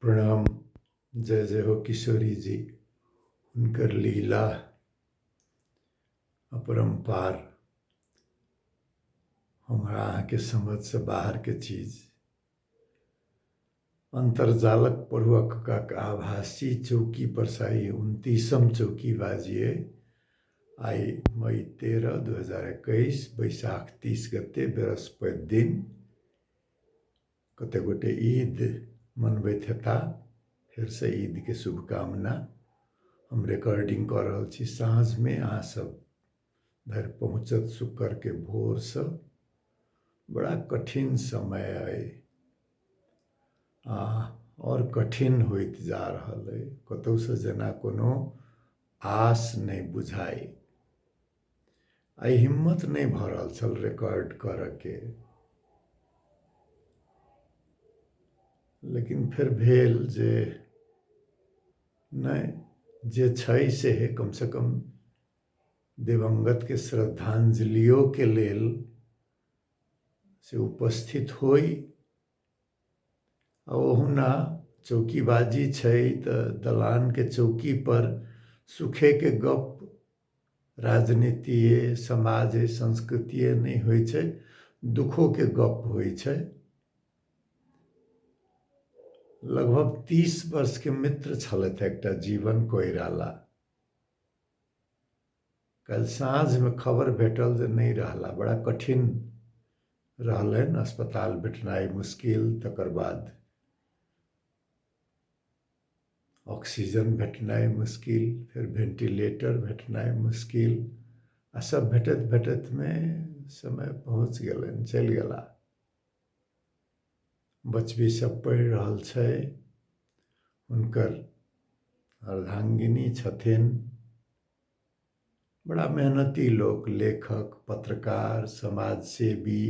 प्रणाम। जय जय हो किशोरी जी। उनकर लीला अपरंपार, हमरा अहाँके समझ से बाहर के चीज। अंतरजालक पढ़ुअक आभासी चौकी परसाई 29म चौकी बाजिए। आई मई 13, 2021 बैशाख 30 गते बृहस्पति दिन। कते गोटे ईद मनबैत हेता, फिर से ईद के शुभकामना। हम रिकॉर्डिंग कर रहल छी साँझ में, अहाँ सब धरि पहुँचत शुक्र के भोर से। बड़ा कठिन समय है और कठिन होइत जा रहल है। कतौ से जेना कोनो आस नहीं बुझाई। आई हिम्मत नहीं भ रहल छल रिकॉर्ड करऽ के, लेकिन फिर भेल जे नहीं, जे छै से है, कम से कम दिवंगत के श्रद्धांजलियों के लेल से उपस्थित होई। ओहुना चौकीबाजी छै त दलान के चौकी पर सुखे के गप, राजनीतिये, समाज, संस्कृतिये नहीं होय छै, दुखों के गप होय छै। लगभग 30 वर्ष के मित्र छलथि एकटा जीवन कोइराला। कल साँझ में खबर भेटल जे नहीं रहला। बड़ा कठिन रहलन, अस्पताल भेटनाई मुश्किल, तकर बाद ऑक्सीजन भेटनाई मुश्किल, फिर वेंटिलेटर भेटनाई मुश्किल, आ सब भेटत भेटत में समय पहुँच गेलन, चलि गेला। बचबी सब पढ़ि रहल छै। हुनकर अर्धांगिनी छथिन। बड़ा मेहनती लोक, लेखक, पत्रकार, समाजसेवी।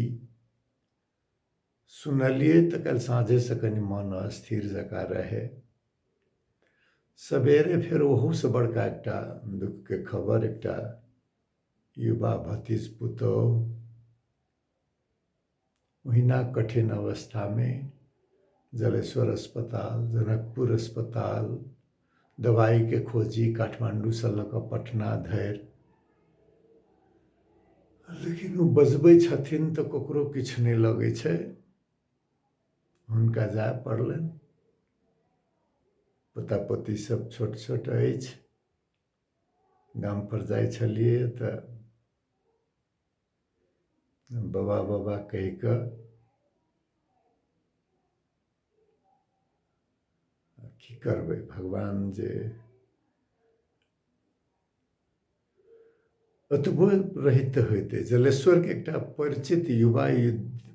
सुनलिए त कल साँझे से कनि मन अस्थिर जका रहे। सबेरे फिर ओहू से बड़का एकटा दुख के खबर, एकटा युवा भतीज पुतौह ओहिना कठिन अवस्था में जलेश्वर अस्पताल, जनकपुर अस्पताल, दवाई के खोजी काठमांडू से लऽ कऽ पटना धरि। लेकिन वो बजबै छथिन तऽ ककरो किछु नहीं लगै छै। हुनका जाय पड़लनि। पोता पोती सब छोट छोट अछि। गाम पर जाइ छलिए तऽ बाबा बाबा कहि कऽ की करबै, भगवान जे अतबो रहित होइते। जलेश्वर के एकटा परिचित युवा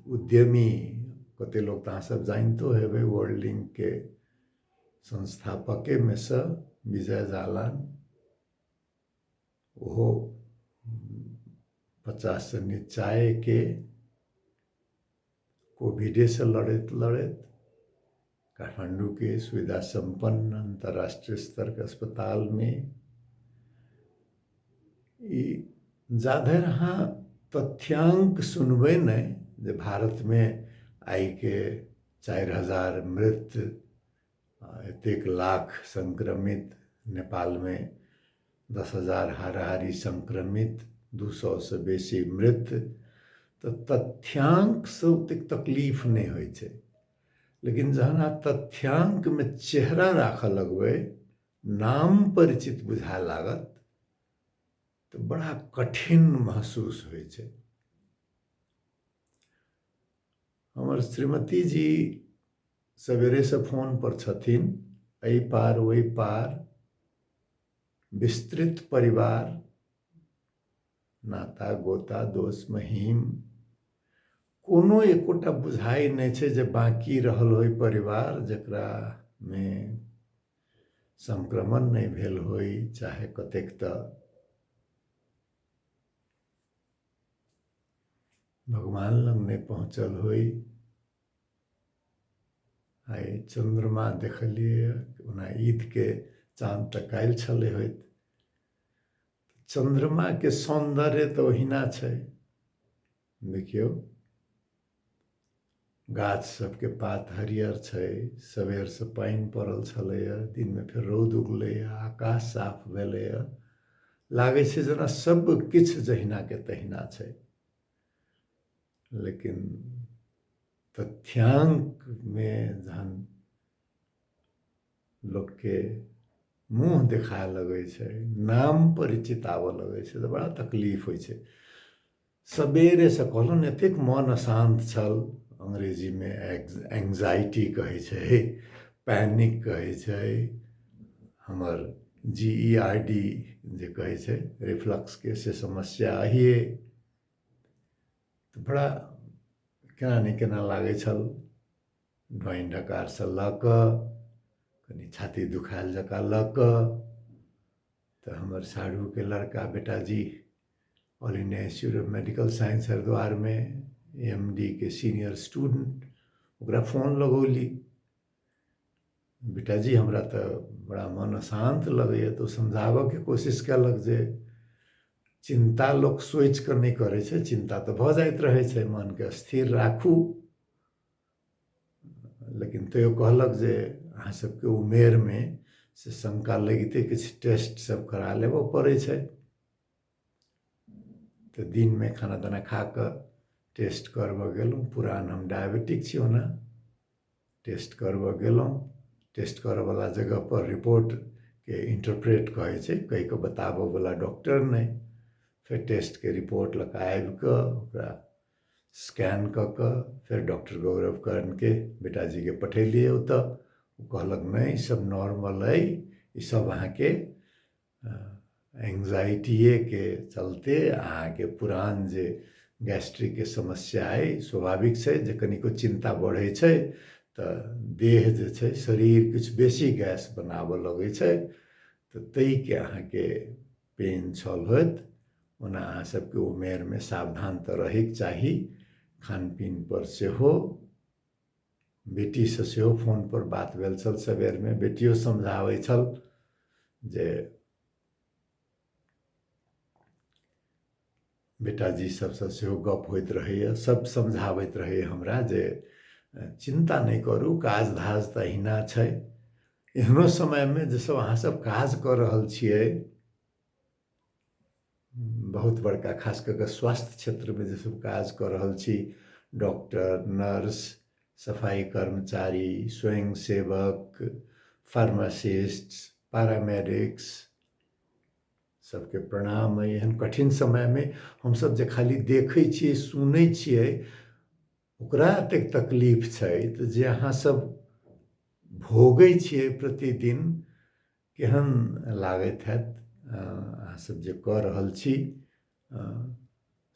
उद्यमी, कते लोग तऽ अहाँ सब जानितो हेबै, वर्ल्ड लिंक के संस्थापके में से विजय जालान। ओहो 50 से नीचाए के कोविडे से लड़त लड़त काठमांडू के सुविधा संपन्न अंतर्राष्ट्रीय स्तर के अस्पताल में जाधर अहाँ तथ्यांक सुनबै नहीं जे भारत में आई के 4000 मृत, एतेक लाख संक्रमित, नेपाल में 10,000 हाराहारी संक्रमित, 200 से बेसी मृत, तो तथ्यांक से ओतेक तकलीफ नहीं होय छै। लेकिन जहन अहाँ तथ्यांक में चेहरा राखऽ लगबै, नाम परिचित बुझाय लागत, तो बड़ा कठिन महसूस होय छै। हमर श्रीमती जी सवेरे से फोन पर छथिन, एहि पार ओहि पार, विस्तृत परिवार, नाता गोता दोस्त महीम, कोनो एकोटा बुझाई नहीं छै जे बाकी रहल होय परिवार जकरा में संक्रमण नहीं भेल होय, चाहे कतेक तऽ भगवान लग नहीं पहुँचल होय। आई चंद्रमा देखलिए, ओना ईद के चाँद तऽ काल्हि छलै होइत। चंद्रमा के सौंदर्य तो ओहिना छै। देखियो गाछ सबके पात हरियर छै, सबेरसँ पानि पड़ल छलैए, दिनमे फेर रौद उगलैए, आकाश साफ भेलैए, लागै छै जेना सब किछु जहिनाके तहिना छै। लेकिन तथ्याङ्कमे जहन लोकके मुँह देखाए लगै छै, नाम परिचित आबऽ लगै छै तऽ बड़ा तकलीफ होइ छै। सबेरेसँ कहलहुँ ने एतेक मन अशान्त छल, अंग्रेजीमे एंग्जाइटी कहै छै, पैनिक कहै छै, हमर GERD जे कहै छै रिफ्लक्सके से समस्या अहिए। तऽ बड़ा केना नहि केना लागै छल, ढोइन ढकारसँ लऽ कऽ कनि छाती दुखायल जकाँ लऽ कऽ। तऽ हमर साढ़ूके लड़का बेटाजी all India institute of medical science हरिद्वारमे MD के सीनियर स्टूडेंट, ओकरा फोन लगौली, बेटाजी हमरा तऽ बड़ा मन अशान्त लगैए। तऽ ओ समझाबऽके कोशिश कयलक जे चिन्ता लोक सोचि कऽ नहि करै छै, चिन्ता तऽ भऽ जाइत रहै छै, मनके स्थिर राखू। लेकिन तैयो कहलक जे अहाँ सबके उमेरमे से शंका लगिते किछु टेस्ट सब करा लेबऽ पड़ै छै। तऽ दिनमे खाना ताना खा कऽ टेस्ट करबऽ गेलहुँ, पुरान हम डायबिटिक छी ओना, टेस्ट करबऽ गेलहुँ, टेस्ट करऽवला जगहपर रिपोर्टके इंटरप्रेट कहै छै, कहि कऽ बताबऽवला डॉक्टर नहि। फेर टेस्टके रिपोर्ट लऽ कऽ आबि कऽ ओकरा स्कैन कऽ कऽ फेर डॉक्टर गौरव कर्णके बेटाजीके पठेलियै ओतऽ। ओ कहलक नहि ई सब नॉर्मल अइ, ई सब अहाँके एंग्जाइटिएके चलते अहाँके पुरान जे गैस्ट्रिकके समस्या अइ, स्वाभाविक छै जे कनिको चिन्ता बढ़ै छै तऽ देह जे छै शरीर किछु बेसी गैस बनाबऽ लगै छै, तऽ ताहिके अहाँके पेन छल होइत। ओना अहाँ सबके उमेरमे सावधान तऽ रहैके चाही, खान पीन पर सेहो। बेटीसँ सेहो फोनपर बात भेल छल सबेरमे, बेटियो समझाबै छल जे बेटाजी सबसँ सेहो गप होइत रहैए, सब समझाबैत रहैए हमरा जे चिन्ता नहि करू, काज धाज तऽ अहिना छै। एहनो समयमे जे सब अहाँ सब काज कऽ रहल छियै बहुत बड़का, खास कऽ कऽ स्वास्थ्य क्षेत्रमे जे सब काज कऽ रहल छी, डॉक्टर, नर्स, सफाई कर्मचारी, स्वयं सेवक, फार्मासिस्ट, पैरामेडिक्स, सबके प्रणाम अइ। एहन कठिन समयमे हमसब जे खाली देखै छियै सुनै छियै ओकरा एतेक तकलीफ छै, तऽ जे अहाँ सब भोगै छियै प्रतिदिन केहन लागैत हैत। अहाँ सब जे कऽ रहल छी,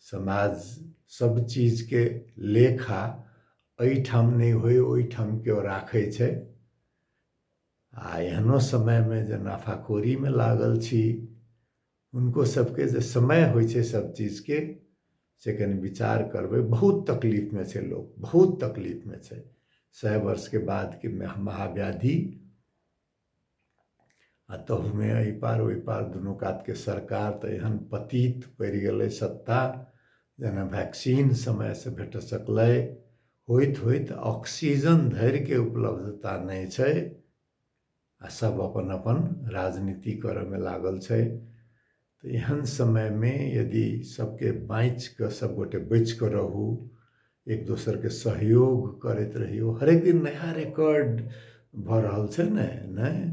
समाज सब चीजके लेखा एहिठाम नहि होइ ओहिठाम केओ राखै छै। आ एहनो समयमे जे नाफाखोरीमे लागल छी, हुनको सबके जे समय होइ छै सब चीजके से कनि विचार करबै। बहुत तकलीफमे छै लोक, बहुत तकलीफमे छै। 100 वर्षके बादके महाव्याधि, आ तहूमे एहि पार ओहि पार दुनू कातके सरकार तऽ एहन पतित पड़ि गेलै सत्ता, जेना वैक्सीन समयसँ भेट सकलै, होइत होइत ऑक्सीजन धरिके उपलब्धता नहि छै, आ सब अपन अपन राजनीति करऽमे लागल छै। तऽ एहन समयमे यदि सबके बाँचि कऽ सब गोटे बचि कऽ रहू, एक दोसरके सहयोग करैत रहियौ, हरेक दिन नया रिकॉर्ड भऽ रहल छै ने, नहि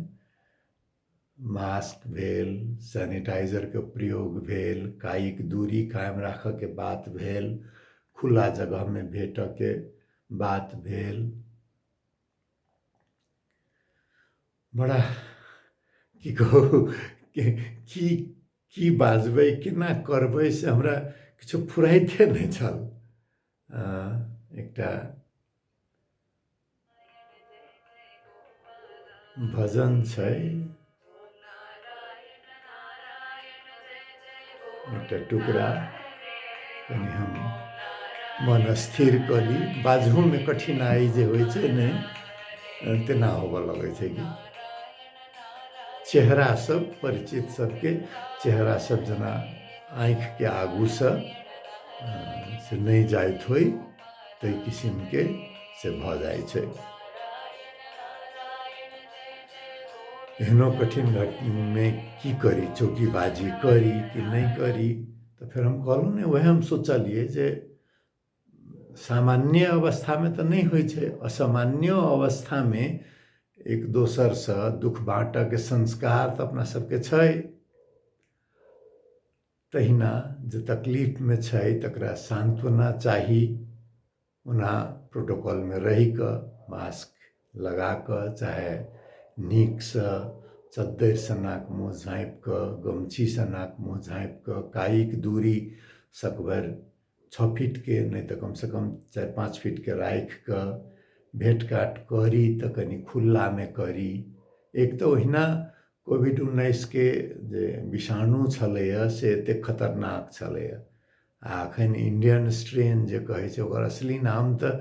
मास्क भेल, सैनिटाइजरके प्रयोग भेल, कायिक दूरी कायम राखऽके बात भेल, खुला जगहमे भेटऽके बात भेल। बड़ा की कहू की बाजबै, केना करबै से हमरा किछु फुराइते नहि छल। एकटा भजन छै, एकटा टुकड़ा कनि हम मन स्थिर कऽ ली। बाजहोमे कठिनाइ जे होइ छै ने, तेना होबऽ लगै छै कि चेहरा सब परिचित सबके चेहरा सब जेना आँखिके आगूसँ से नहि जाइत होइ, ताहि किसिमके से भऽ जाइ छै। एहनो कठिन घटनामे की करी, चौकीबाजी करी कि नहीं करी। तो फिर हम कहलहुँ ने, वएह हम सोचलिए जे सामान्य अवस्थामे तऽ नहीं होइ छै, असामान्य अवस्थामे एक दोसरसँ दुख बाँटऽके संस्कार तऽ अपना सबके छै। तहिना जे तकलीफमे छै तकरा सांत्वना चाही, ओना प्रोटोकॉलमे रहि कऽ, मास्क लगा कऽ, चाहे नीकसँ चद्दरिसँ नाक मुँह झाँपि कऽ, गमछीसँ नाक मुँह झाँपि कऽ, कायिक दूरी सकभरि 6 फीटके नहीं तऽ कमसँ कम 4-5 फीटके राखि कऽ भेँटघाट करी तऽ कनि खुल्लामे करी। एक तऽ ओहिना कोविड-19 के जे विषाणु छलैए से एतेक खतरनाक छलैए, आ एखन इंडियन स्ट्रेन जे कहै छै, ओकर असली नाम तऽ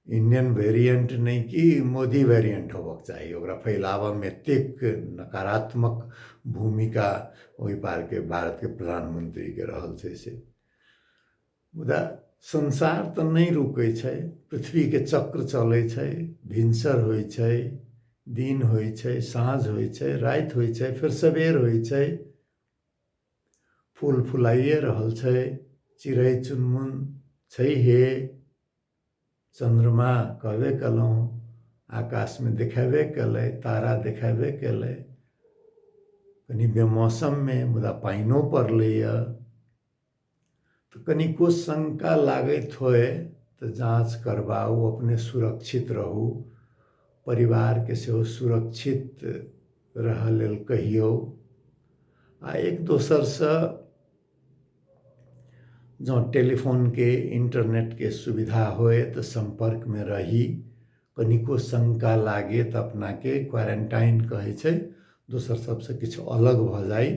इंडियन वेरिएंट नहीं कि मोदी वेरिएंट होबक चाही। ओकरा फैलाबऽमे एतेक नकारात्मक भूमिका ओहि पारके भारतके प्रधानमंत्रीके रहल छै से। मुदा संसार तऽ नहीं रुकै छै, पृथ्वीके चक्र चलै छै, भिनसर होइ छै, दिन होइ छै, साँझ होइ छै, राति होइ छै, फिर सबेर होइ छै, फूल फुलाइए रहल छै, चिड़ै चुनमुन छैहे, चंद्रमा कहबे कलहुँ, आकाशमे देखेबे कलै, तारा देखेबे कलै, कनि बेमौसममे मुदा पानिओ पड़लैए। तो कनिको शंका लागैत होय तऽ जाँच करबाऊ, अपने सुरक्षित रहू, परिवारके सेहो सुरक्षित रहऽ लेल कहियौ, आ एक दोसरसँ जँ टेलीफोनके इंटरनेटके सुविधा होय तऽ संपर्कमे रही। कनिको शंका लागे तऽ अपनाके क्वारंटाइन कहै छै, दोसर सबसँ किछु अलग भऽ जाइ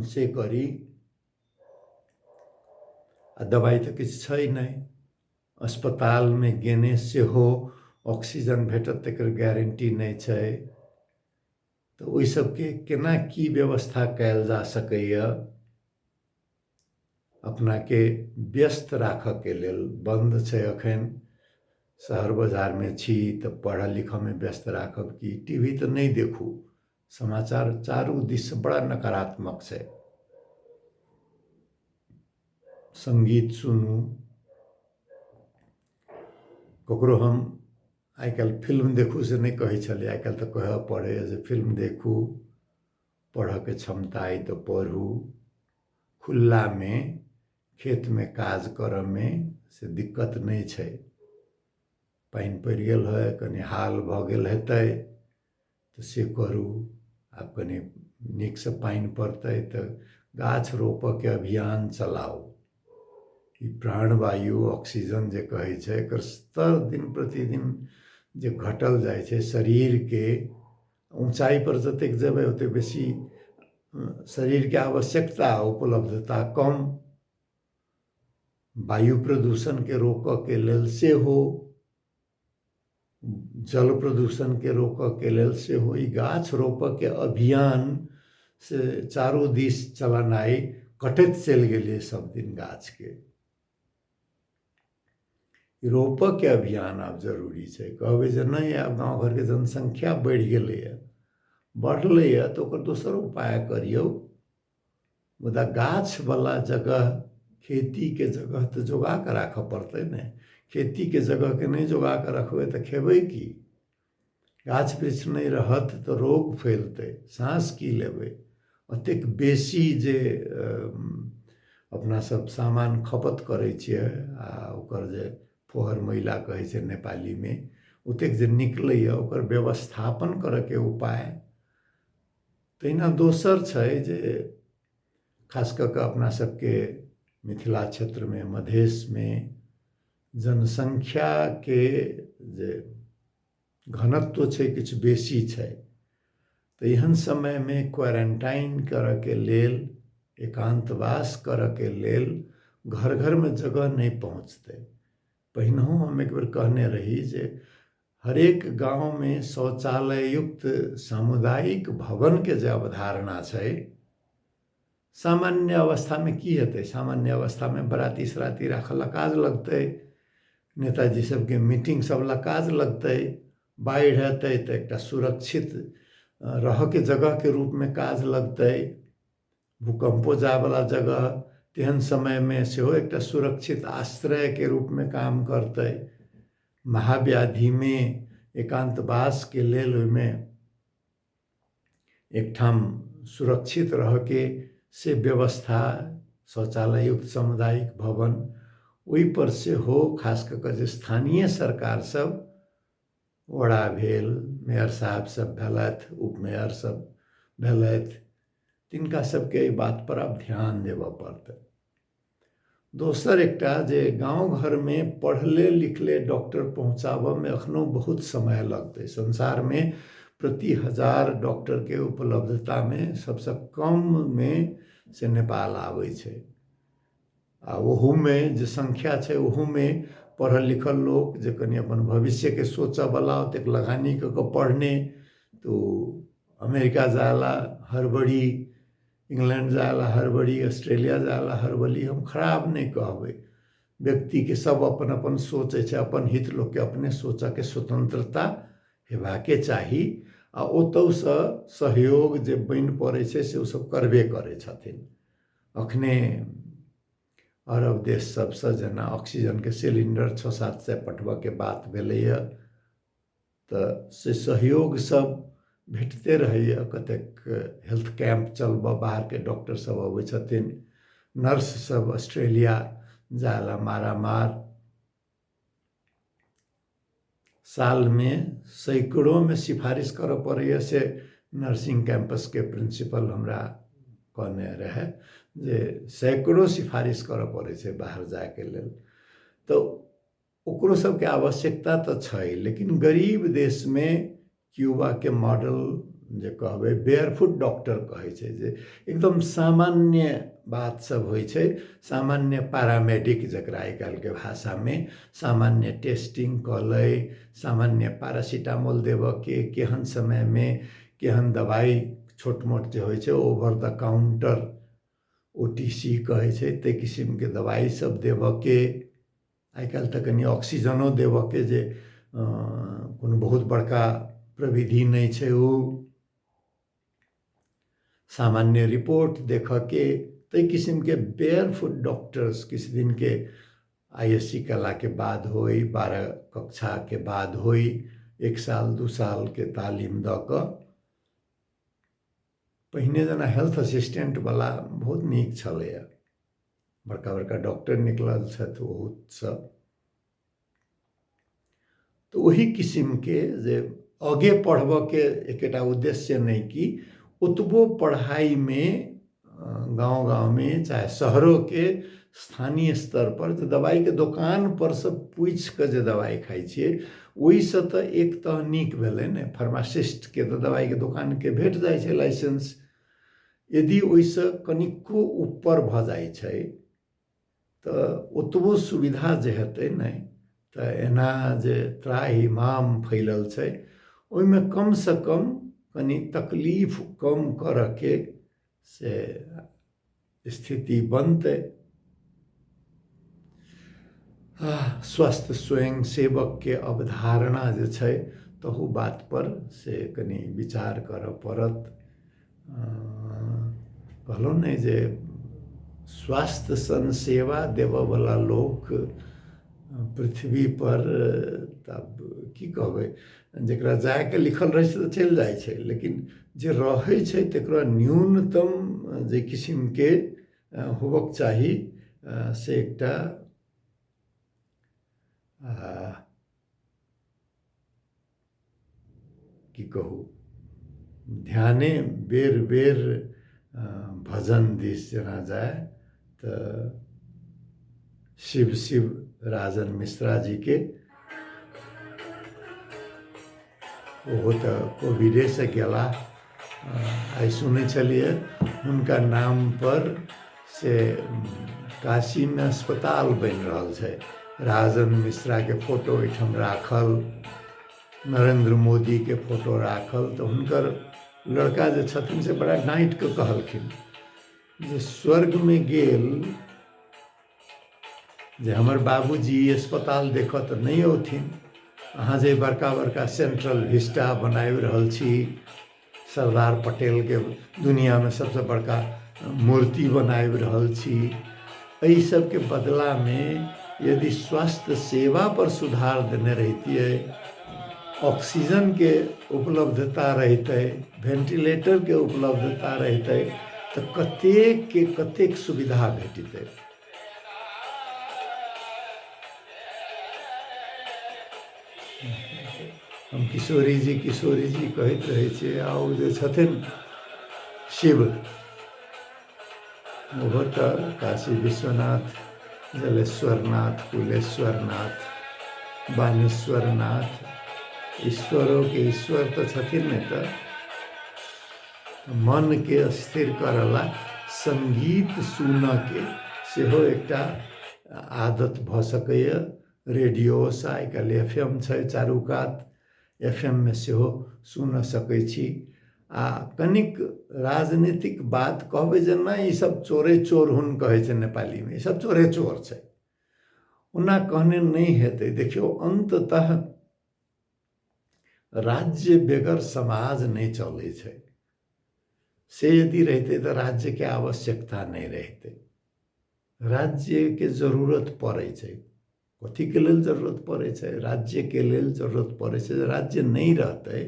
से करी। आ दबाइ तऽ किछु छै नहि, अस्पतालमे गेने सेहो ऑक्सीजन भेटत तकर गारंटी नहीं छै। तऽ ओहि सबके केना की व्यवस्था कयल जा सकैए, अपनाके व्यस्त राखऽके लेल। बंद छै एखन, शहर बाजारमे छी तऽ पढ़ऽ लिखऽमे व्यस्त राखब कि टीवी तऽ नहीं देखू, समाचार चारू दिस बड़ा नकारात्मक छै, संगीत सुनू। ककरो हम आइ काल्हि फिल्म देखू से नहीं कहै छलिए, आइ काल्हि तऽ कहऽ पड़ैए जे फिल्म देखू, पढ़ऽके क्षमता अइ तऽ पढ़ू, खुल्लामे खेतमे काज करऽमे से दिक्कत नहीं छै। पानि पड़ि गेल होय, कनि हाल भऽ गेल हेतै तऽ से करू। आब कनि नीकसँ पानि पड़तै तऽ गाछ रोपऽके अभियान चलाउ। ई प्राणवायु ऑक्सीजन जे कहै छै, एकर स्तर दिन प्रतिदिन जे घटल जाइ छै शरीरके, ऊंचाई पर जतेक जेबै ओतेक बेसी शरीरके आवश्यकता, उपलब्धता कम। वायु प्रदूषणके रोकऽके लेल सेहो, जल प्रदूषणके रोकऽके लेल सेहो ई गाछ रोपऽके अभियान से चारू दिस चलनाइ, कटैत चलि गेलिए सब दिन गाछके। रोपऽके अभियान आब जरूरी छै। कहबै जे नहीं आब गाँव घरके जनसंख्या बढ़ि गेलैए, बढ़लैए तऽ ओकर दोसर उपाय करियौ। मुदा गाछवला जगह, खेतीके जगह तऽ जोगा कऽ राखऽ पड़तै ने। खेतीके जगहके नहीं जोगा कऽ रखबै तऽ खेबै की? गाछ वृक्ष नहीं रहत तऽ रोग फैलतै, साँस की लेबै? ओतेक बेसी जे अपना सब सामान खपत करै छियै, आ ओकर जे फोहर मैला कहै छै नेपालीमे, ओतेक जे निकलैए ओकर व्यवस्थापन करऽके उपाय। तहिना दोसर छै जे खास कऽ कऽ अपना सबके मिथिला क्षेत्रमे, मधेशमे जनसंख्याके जे घनत्व छै किछु बेसी छै। तऽ एहन समयमे क्वारंटाइन करऽके लेल, एकांतवास करऽके लेल घर घरमे जगह नहीं पहुँचतै। पहिनहु हम एक बेर कहने रही जे हरेक गाँवमे शौचालय युक्त सामुदायिक भवनके जे अवधारणा छै, सामान्य अवस्थामे की हेतै? सामान्य अवस्थामे बराती सराती राखऽ ला काज लगतै, नेताजी सबके मीटिंग सब ला काज लगतै, बाढ़ि हेतै तऽ एकटा सुरक्षित रहके जगह के रूप में काज लगतै, भूकंपो जायवला जगह तेहन समय में सेहो एकटा सुरक्षित आश्रय के रूप में काम करतै। महाव्याधि में एकांतवास के लेल ओहिमें एक ठाम सुरक्षित रहके से व्यवस्था, शौचालय युक्त सामुदायिक भवन ओहि पर से हो, खास कऽ जे स्थानीय सरकार सब, वड़ा भेल, मेयर साहब सब भेलथि, उपमेयर सब भेलथि, तिनका सबके एहि बात पर आब ध्यान देबऽ पड़तै। दोसर एकटा जे गाँव घर में पढ़ले लिखले डॉक्टर पहुँचाबऽ में अखनो बहुत समय लगतै। संसार में प्रति 1000 डॉक्टर के उपलब्धता में सबसे कम में से नेपाल आबै छै। आ ओहू में जे संख्या छै ओहू में पढ़ल लिखल लोग जे कनी अपन भविष्य के सोचऽ वाला ओतेक लगानी कऽ के पढ़ने, तो अमेरिका जाला हड़बड़ी, इंग्लैंड जाला हड़बड़ी, ऑस्ट्रेलिया जाला हड़बड़ी, हम खराब नहीं कहबै। व्यक्ति के सब अपन अपन सोचे छै, अपन हित लोग के अपने सोचऽ के स्वतंत्रता हेबाके चाही। आ ओतौ से सहयोग जे बनि पड़ै छै से ओ सब करबे करै छथिन। अखने अरब देश सबसे जेना ऑक्सीजन के सिलिंडर 600-700 पठबऽ के बात भेलैया, तऽ से सहयोग सब भेटते रहैया। कतेक हेल्थ कैंप चलबऽ, बाहर के डॉक्टर सब अबै छथिन, नर्स सब ऑस्ट्रेलिया जाला मारामार। साल में सैकड़ों में सिफारिश करऽ पड़ैया से नर्सिंग कैंपस के प्रिंसिपल हमरा कहने रहे जे सैकड़ों सिफारिश करऽ पड़ै छै बाहर जाए के लेल। तो ओकरो सबके आवश्यकता तो छै, लेकिन गरीब देश में क्यूबा के मॉडल जे कहबै बेयरफुट डॉक्टर कहै छै, जे एकदम सामान्य बात सब होइ छै, सामान्य पैरामेडिक जकरा आइ काल्हि के भाषा में, सामान्य टेस्टिंग कलै, सामान्य पैरासीटामोल देबऽ के, केहन समय में केहन दवाई छोट मोट जे होइ छै ओवर द काउंटर OTC कहै छै, ते किस्म के दवाई सब देबऽ के। आइ काल्हि तऽ कनी ऑक्सीजनो देबऽ के जे कोनो बहुत बड़का प्रविधि नहीं छै, ओ सामान्य रिपोर्ट देखऽ के, ते किस्म के बेयरफुट डॉक्टर्स किछु दिन के ISC कला के बाद होई, 12 कक्षा के बाद होई, 1 साल 2 साल के तालीम दऽ कऽ। पहिने जेना हेल्थ असिस्टेंट वाला बहुत नीक छलैया, बड़का बड़का डॉक्टर निकलल छथि बहुत सब। तो वही किस्म के जे आगे पढ़बऽ के एकटा उद्देश्य नहीं कि उतबो पढ़ाई में गांव गांव में चाहे शहरों के स्थानीय स्तर पर जो दवाई के दुकान पर से पूछ के जे दवाई खाई छिए, ओहि से तो एक तो नीक भेलै ने, फार्मासिस्ट के तो दवाई के दुकान के भेट जाय छै लाइसेंस। यदि ओहि से कनिको ऊपर भ जाय छै तो ओतबो सुविधा जे हेतै नहीं, तो एना जे त्राहिमाम फैलल छै, ओहिमे कम से कम कनी तकलीफ कम करऽ के से स्थिति बनतै। स्वास्थ्य स्वयं सेवक के अवधारणा जे छै तहू बात पर से कनी विचार करऽ पड़त। कहलहुँ ने जे स्वास्थ्य सन सेवा देबऽ वाला लोक पृथ्वी पर, तब की कहबै, जकरा जाके लिखल रहै छै तऽ चलि जाइ छै, लेकिन जे रहै छै तकरा न्यूनतम जे किस्म के होबक चाही से एकटा की कहू, ध्याने बेर बेर भजन दिस जेना जाए, तो शिव शिव राजन मिश्रा जी के ओहो तो कोविडे से गेला। आई सुनै छलिए हुनका नाम पर से काशी में अस्पताल बनि रहल छै, राजन मिश्रा के फोटो ओहिठाम राखल, नरेंद्र मोदी के फोटो राखल। तो हुनकर लड़का जे छथिन से बड़ा डांटि के कहलखिन जे स्वर्ग में गेल जे हमर बाबूजी अस्पताल देखत नहीं औथिन, अहाँ जे बड़का बड़का सेंट्रल विस्टा बनाबि रहल छी, सरदार पटेल के दुनिया में सबसे बड़का मूर्ति बनाबि रहल छी, एहि सब के बदला में यदि स्वास्थ्य सेवा पर सुधार देने रहितियै, ऑक्सीजन के उपलब्धता रहितै, वेंटिलेटर के उपलब्धता रहितै, तो कतेक के कतेक सुविधा भेटितै। हम किशोरी जी कहैत रहै छियै, आ ओ जे छथिन शिव, ओहो तऽ काशी विश्वनाथ, जलेश्वरनाथ, कुलेश्वरनाथ, बानेश्वरनाथ, ईश्वरों के ईश्वर तो छथिन ने। तो मन के स्थिर करला संगीत सुन के सेहो एकटा आदत भ सकैए। रेडियो से आइ काल्हि FM छै चारू कात, FM में सेहो सुन सकै छी। आ कनिक राजनीतिक बात कहबै जे नहि, ई सब चोरे चोर हुन कहै छै नेपाली में, ई सब चोरे चोर छै, ओना कहने नहीं हेतै। देखियो, अंततः राज्य बेगर समाज नहीं चलै छै। से यदि रहते तो राज्य के आवश्यकता नहीं रहते। राज्य के जरूरत पड़े छै, कथी के लेल जरूरत पड़े छै? राज्य के लेल जरूरत पड़े छै। राज्य नहीं रहते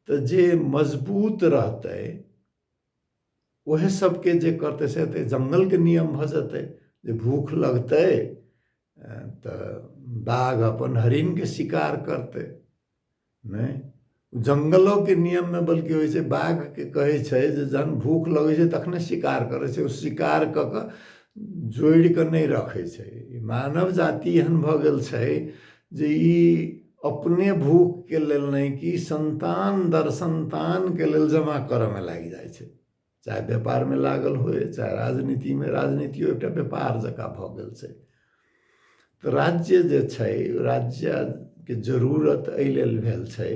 तो जे मजबूत रहते वह सबके जे करते से जंगल के नियम भ जते। जे भूख लगते तो बाघ अपन हरिन के शिकार करते, नहीं जंगलों के नियम में बल्कि होइ छै, बाघ के कहे छै जे जहन भूख लगे छै तखने शिकार करे छै, शिकार क के जोड़ के नहीं रखे छै। मानव जाति एहन भ गेल छै जे ई अपने भूख के लेल नहीं कि संतान दर संतान के लेल जमा करे में लाग जाए छै। चाहे व्यापार में लागल होए, चाहे राजनीति में, राजनीतियो एकटा व्यापार जकाँ भ गेल छै। तो राज्य जे छै, राज्य के जरूरत एहि लेल भेल छै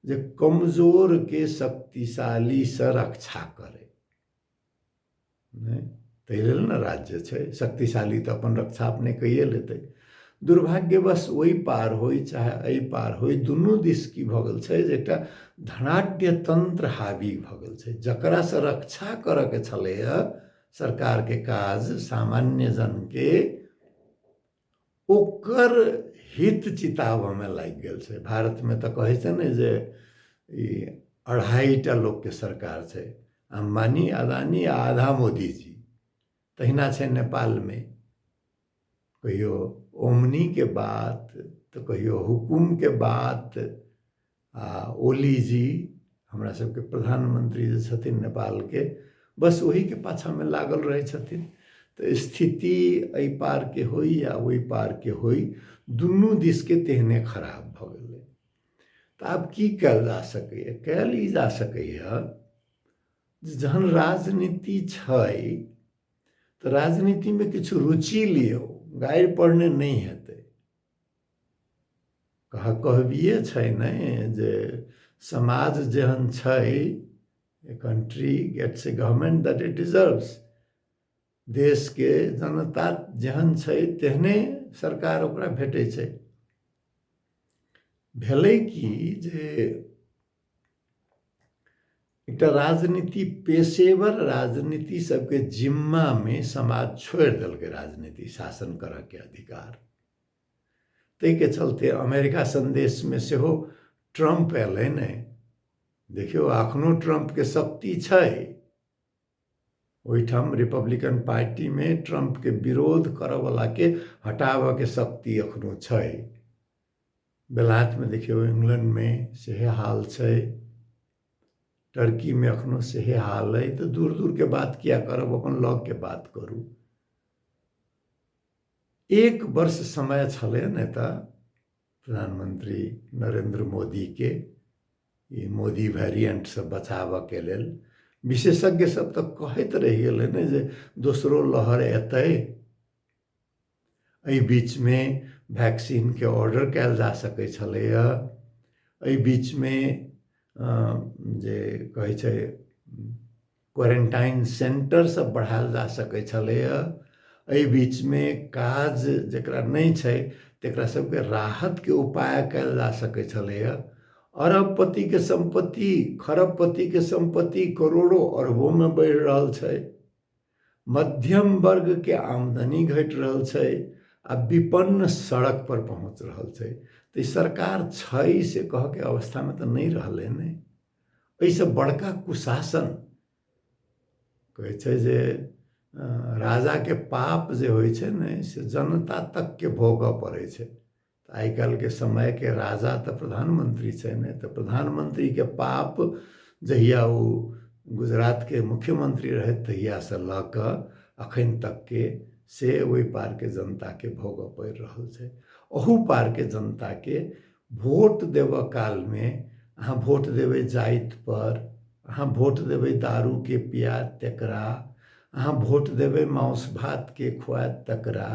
जे कमजोर के शक्तिशाली से रक्षा करे। ताहि लेल न राज्य छै। शक्तिशाली तो अपन रक्षा अपने कइए लेतै। दुर्भाग्यवश ओहि पार होई चाहे एहि पार होई, दुनू दिस की भ गेल छै जे एकटा धनाढ्य तंत्र हावी भ गेल छै, जकरा से रक्षा करे के छलैया सरकार के काज सामान्य जन के, ओकर हित चिताबऽ में लाग गेल छै। भारत में तो कहे छै ने जे 2.5टा लोग के सरकार छै, अंबानी, अदानी, आधा मोदी जी। तहिना छै नेपाल में, कहियो ओमनी के बात तो कहियो हुकुम के बात। ओली जी हमरा सबके प्रधानमंत्री जे छथिन नेपाल के, बस वही के पाछा में लागल रहे छथिन। तो स्थिति एहि पार के होई या ओहि पार के होई, दुनू दिस के तेहने खराब भ गेलै। तो आब की कयल जा सकैए? कयल ई जा सकैए जहन राजनीति छै तो राजनीति में किछु रुचि लियो, गाड़ि पढ़ने नहीं हेतै। कहबिए छै ने जे समाज जेहन छै, a country gets a government that it deserves. देश के जनता जेहन छै तेहने सरकार ओकरा भेटै छै। भेलै कि जे एकटा राजनीति, पेशेवर राजनीति सबके जिम्मा में समाज छोड़ देलकै राजनीति शासन करे के अधिकार। तै के चलते अमेरिका संदेश में सेहो ट्रम्प एलै ने। देखियो, अखनो ट्रम्प के शक्ति छै। ओहिठाम रिपब्लिकन पार्टी में ट्रम्प के विरोध करे वाला के हटावे के शक्ति अखनो छै। बेलायत में देखियो, इंग्लैंड में सेहे हाल छै, टर्की में अखनो सेहे हाल है। तो दूर दूर के बात किया करब, अपन लग के बात करू। 1 वर्ष समय छलै नेता प्रधानमंत्री नरेंद्र मोदी के, ये मोदी वेरिएंट से बचाव के लेल। विशेषज्ञ सब तो कहैत रहि गेलै ने जे दोसरो लहर एतै। एहि बीच में वैक्सीन के ऑर्डर कयल जा सकै छलैया। एहि बीच में जे कहै छै क्वारंटाइन सेंटर सब बढ़ायल जा सकै छलैया। एहि बीच में काज जकरा नहीं छै तकरा सबके राहत के उपाय कयल जा सकै छलैया। अरबपति के संपत्ति, खरबपति के संपत्ति करोड़ों अरबों में बढ़ि रहल छै, मध्यम वर्ग के आमदनी घटि रहल छै आ विपन्न सड़क पर पहुँच रहल छै। तो सरकार छै से कह के अवस्था में तो नहीं रहले ने। ऐसे बड़का कुशासन कहे छै जे राजा के पाप जे होइ छै ने से जनता तक के भोगऽ पड़े छै। तो आई काल के समय के राजा तो प्रधानमंत्री छै ने, तो प्रधानमंत्री के पाप जहिया वो गुजरात के मुख्यमंत्री रहे तहिया से ल क अखन तक के से ओहि पार के जनता के भोगऽ पड़ि रहल छै। ओहू पार के जनता के वोट देव काल में अहाँ वोट देवे जाइत पर, अहाँ वोट देवे दारू के पिया तकरा, अहाँ वोट देवे मांस भात के खुआत तकरा,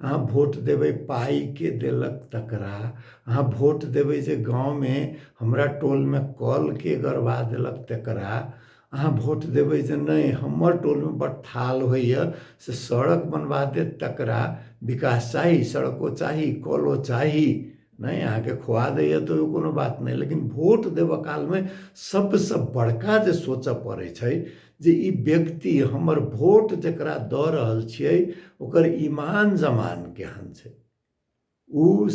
अहाँ वोट देवे पाई के देलक तकरा, अहाँ वोट देवे जे गाँव में हमरा टोल में कल के गड़बा देलक तकरा, अहाँ वोट देवे जे नहीं हमर टोल में बड़ थाल होइए से सड़क बनवा दे तकरा, विकास चाही, सड़को चाही, कलो चाही, नहीं अहाँ के खुआ दैए तो कोनो बात नहीं। लेकिन वोट देव काल में सबसे बड़का जे सोच पड़े छै जे ई व्यक्ति हमर वोट जकरा दऽ रहल छियै ओकर ईमान जमान केहन छै, उ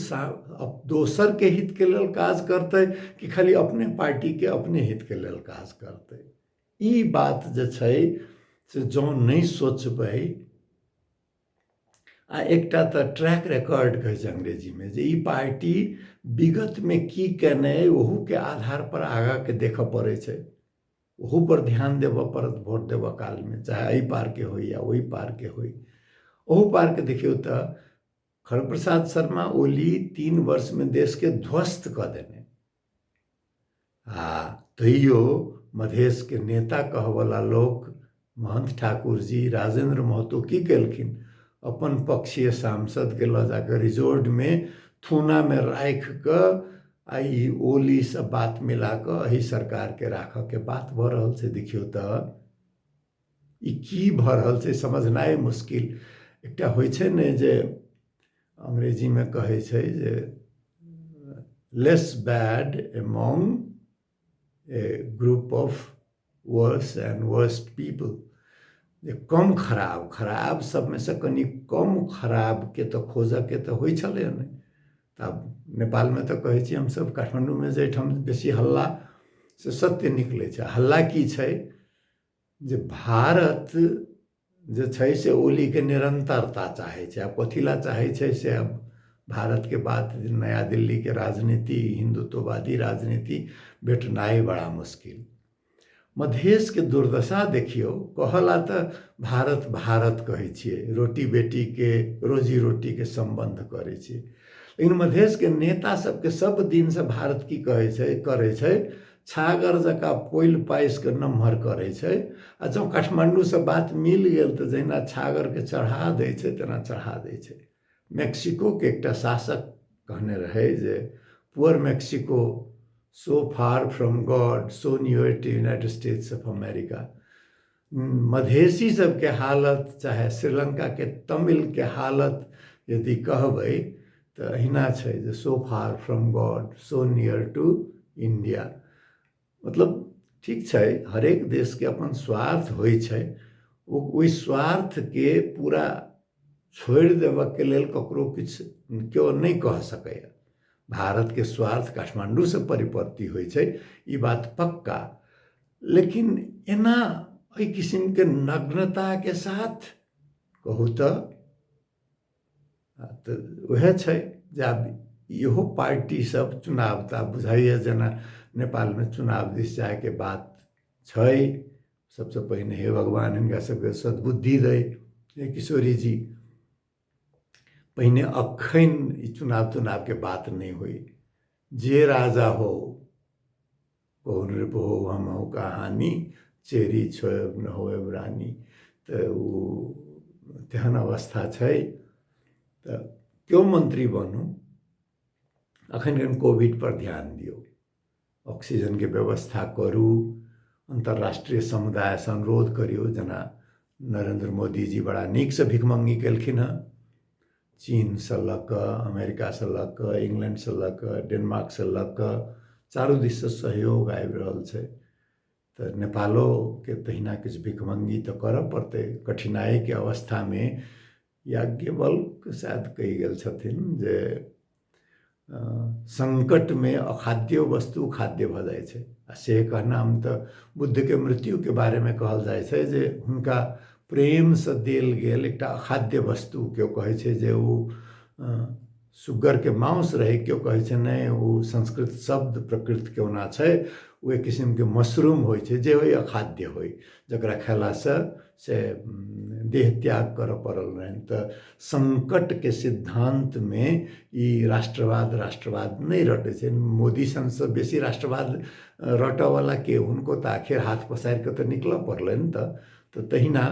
दोसर के हित के लेल काज करते कि खाली अपने पार्टी के अपने हित के लेल काज करते। ई बात जे छै से जँ नहीं सोचबै आ एकटा तऽ ट्रैक रिकॉर्ड कहै छै अंग्रेजी में जे ई पार्टी विगत में की केने ओहू के आधार पर आगा के देखऽ पड़े छै, ओहू पर ध्यान देव पड़त वोट देव काल में, चाहे एहि पार के होई या ओहि पार के होई। ओहू पार के देखियो तो खरप्रसाद शर्मा ओली 3 वर्ष में देश के ध्वस्त कऽ देने आ तैयो मधेश के नेता कहवला लोक महंत ठाकुर जी, राजेंद्र महतो की केलखिन, अपन पक्षीय सांसद के ल जाकर रिजोर्ट में थूना में राख क आई ओली से बात मिला क एही सरकार के राख के बात भ रहल छै। देखियो तो ई की भ रहल छै समझनाइ मुश्किल। एकटा होइ छै ने जे अंग्रेजी में कहे छै जे less bad among a group of worse and worst people, जे कम खराब, खराब सब में से कनी कम खराब के तो खोज के तो होइ छलै ने। तब नेपाल में तो कहे छी हम सब काठमांडू में जेठाम बेसी हल्ला से सत्य निकले छै। हल्ला की छै जे भारत जे छै से ओली के निरंतरता चाहे छै। अब कथिला चाहे छै से अब भारत के बाद नया दिल्ली के राजनीति, हिंदुत्ववादी राजनीति भेटनाइ बड़ा मुश्किल। मधेश के दुर्दशा देखियो, कहला तो भारत भारत कहे छिए, रोटी बेटी के रोजी रोटी के संबंध करे छिए, लेकिन मधेश के नेता सबके सब दिन से भारत की कहे छै करे छै, छागर जका पोल पाइस के नम्हर करे छै। आ जँ काठमांडू से बात मिल गेल तो जहिना छागर के चढ़ा दे छै तेना चढ़ा दे छै। मेक्सिको के एकटा शासक कहने रहे जे poor Mexico so far from God, so near to United States of America। Madhesi सब के हालत चाहे श्रीलंका के तमिल के हालत यदि कहबै तो अहिना छै जे so far from God, so near to India। मतलब ठीक छै हरेक देश के अपन स्वार्थ होइ छै, ओहि स्वार्थ के पूरा छोड़ देव के लेल ककरो किछु केओ नहीं कह सकैया। भारत के स्वार्थ काठमांडू से परिपत्ति होइ छै, ई बात पक्का। लेकिन एना एहि किस्म के नग्नता के साथ कहू तो वह छै जे आब इहो पार्टी सब चुनाव ता बुझाइए जेना नेपाल में चुनाव दिस जाए के बात छै। सबसे पहिने हे भगवान हिनका सबके सद्बुद्धि दै हे किशोरी जी, पहिने अखन ई चुनाव के बात नहीं हुई। जे राजा हो कौन रे हो हम हो कहानी, चेरी छोब न हो रानी, तो तेहन अवस्था छै। तो क्यों मंत्री बनू, अखन कोविड पर ध्यान दियो, ऑक्सीजन के व्यवस्था करू, अंतर्राष्ट्रीय समुदाय से अनुरोध करियो जेना नरेंद्र मोदी जी बड़ा नीक से भिखमंगी केलखिन हँ। चीन से लऽ कऽ, अमेरिका से लऽ कऽ, इंग्लैंड से लऽ कऽ, डेनमार्क से लऽ कऽ चारू दिस से सहयोग आबि रहल छै। तऽ नेपालो के तहिना किछु भिखमंगी तऽ करऽ पड़तै। कठिनाई के अवस्था में याज्ञवल्क्य शायद कहि गेल छथिन जे संकट में अखाद्य वस्तु खाद्य भऽ जाइ छै। आ से कहनाम तऽ बुद्ध के मृत्यु के बारे में कहल जाइ छै जे हुनका प्रेम से देल गेल एकटा अखाद्य वस्तु, केओ कहै छै जे ओ सुगर के मांस रहे, केओ कहै छै नहीं ओ संस्कृत शब्द प्रकृत केओना छै, ओ एक किस्म के मशरूम होइ छै जे होय अखाद्य होय, जकरा खेला से देह त्याग करऽ पड़ल रहनि। तऽ संकट के सिद्धांत में ई राष्ट्रवाद नहीं रटे छै। मोदी सन से बेसी राष्ट्रवाद रटऽ वाला के, हुनको तऽ आखिर हाथ पसारि के तऽ निकलऽ पड़लनि। तऽ तहिना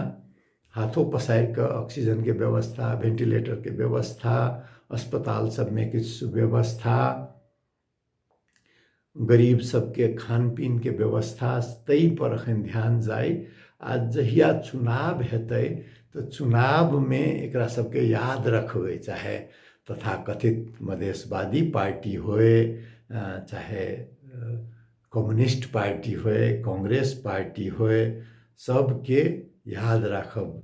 हाथों पसारि के ऑक्सीजन के व्यवस्था, वेंटिलेटर के व्यवस्था, अस्पताल सब में किछु सुव्यवस्था, गरीब सबके खान पीन के व्यवस्था, तई पर अखन ध्यान जाय। आ जहिया चुनाव हेतै तऽ चुनाव में एकरा सबके याद रखबै, चाहे तथाकथित मधेशवादी पार्टी होय, चाहे कम्युनिस्ट पार्टी होय, कांग्रेस पार्टी होय, सबके याद राखब।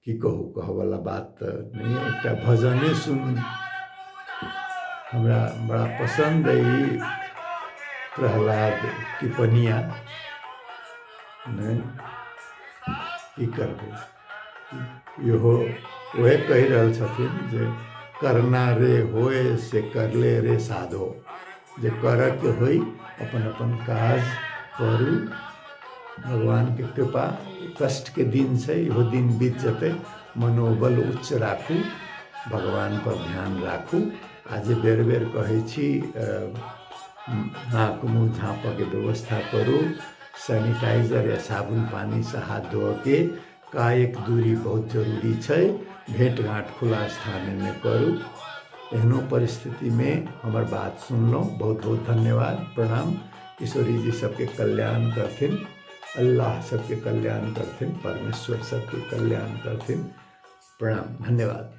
की कहू, कहवाला बात तऽ नहीं। एकटा भजने सुन, हमरा बड़ा पसंद है ई प्रहलाद टिप्पणिया, नहीं की करबै। इहो वह कहि रहल छथिन जे करना रे होए से करले रे साधो, जे करऽ के होई अपन अपन काज करू। भगवान के कृपा, कष्ट के दिन छै, इहो दिन बीत जतै। मनोबल उच्च राखू, भगवान पर ध्यान राखू। आ जे बेर बेर कहै छी नाक मुँह झाँपऽ के व्यवस्था करू, सैनिटाइजर या साबुन पानी से हाथ धोअ के, कायिक दूरी बहुत जरूरी छै, भेंट घाट खुला स्थान में करू। एहनो परिस्थिति में हमर बात सुनलहुँ, बहुत बहुत धन्यवाद, प्रणाम। किशोरी जी सबके कल्याण करथिन, अल्लाह सबके कल्याण करथिन, परमेश्वर सबके कल्याण करथिन। प्रणाम, धन्यवाद।